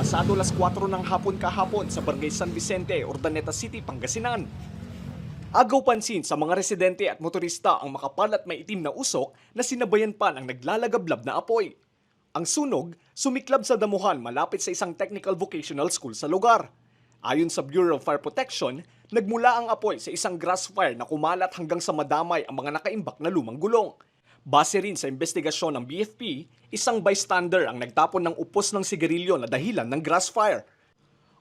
pasado alas 4 ng hapon kahapon sa Barangay San Vicente, Urdaneta City, Pangasinan. Agaw pansin sa mga residente at motorista ang makapal at maitim na usok na sinabayan pa ng naglalagablab na apoy. Ang sunog, sumiklab sa damuhan malapit sa isang technical vocational school sa lugar. Ayon sa Bureau of Fire Protection, nagmula ang apoy sa isang grass fire na kumalat hanggang sa madamay ang mga nakaimbak na lumang gulong. Base rin sa investigasyon ng BFP, isang bystander ang nagtapon ng upos ng sigarilyo na dahilan ng grass fire.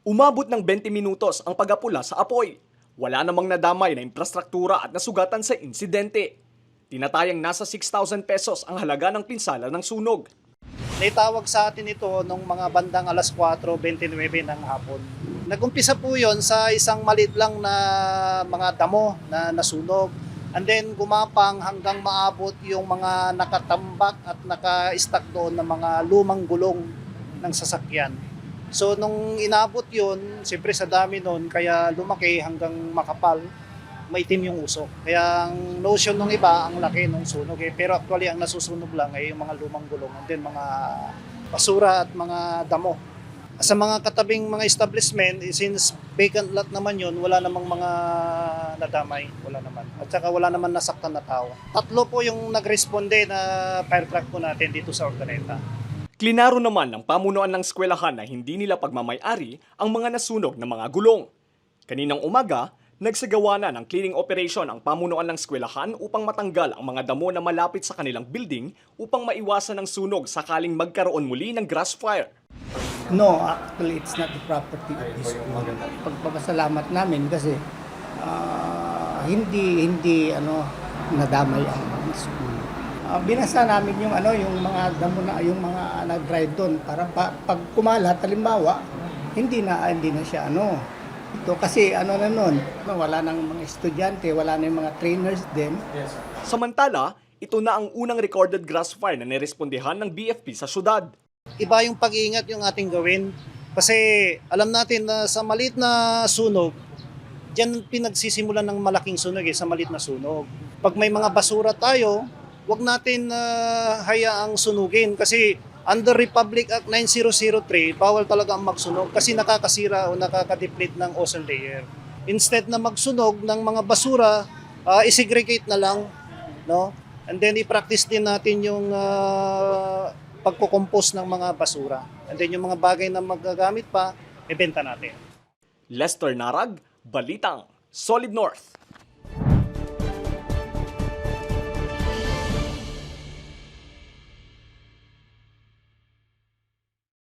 Umabot ng 20 minutos ang pag-apula sa apoy. Wala namang nadamay na infrastruktura at nasugatan sa insidente. Tinatayang nasa 6,000 pesos ang halaga ng pinsala ng sunog. Naitawag sa atin ito nung mga bandang alas 4:29 ng hapon. Nag-umpisa po yon sa isang maliit lang na mga damo na nasunog. And then gumapang hanggang maabot yung mga nakatambak at naka-stack doon na mga lumang gulong ng sasakyan. So nung inabot yun, siyempre sa dami nun, kaya lumaki hanggang makapal, maitim yung usok. Kaya ang notion ng iba, ang laki ng sunog. Pero actually ang nasusunog lang ay yung mga lumang gulong and then mga basura at mga damo. Sa mga katabing mga establishment, since vacant lot naman yun, wala namang mga nadamay, wala naman. At saka wala naman nasaktan na tao. 3 po yung nagresponde na fire truck po natin dito sa Urdaneta. Klinaro naman ng pamunuan ng eskwelahan na hindi nila pagmamay-ari ang mga nasunog na mga gulong. Kaninang umaga, nagsagawa na ng cleaning operation ang pamunuan ng eskwelahan upang matanggal ang mga damo na malapit sa kanilang building upang maiwasan ang sunog sakaling magkaroon muli ng grass fire. No, actually it's not the property of this school. Pagpapasalamat namin kasi hindi nadamay ang school. Binasa namin yung mga damo na yung mga nag-drive doon para pag kumalat halimbawa hindi na siya ito kasi wala nang mga estudyante, wala nang mga trainers din. Samantala, ito na ang unang recorded grass fire na nirespondehan ng BFP sa syudad. Iba yung pag-iingat yung ating gawin. Kasi alam natin na sa maliit na sunog, diyan pinagsisimulan ng malaking sunog sa maliit na sunog. Pag may mga basura tayo, wag natin hayaang sunugin kasi under Republic Act 9003, bawal talaga ang magsunog kasi nakakasira o nakaka-deplete ng ozone layer. Instead na magsunog ng mga basura, i-segregate na lang, no? And then i-practice din natin yung pagko-compose ng mga basura. And then yung mga bagay na magagamit pa, ibenta natin. Lester Narag, Balitang, Solid North.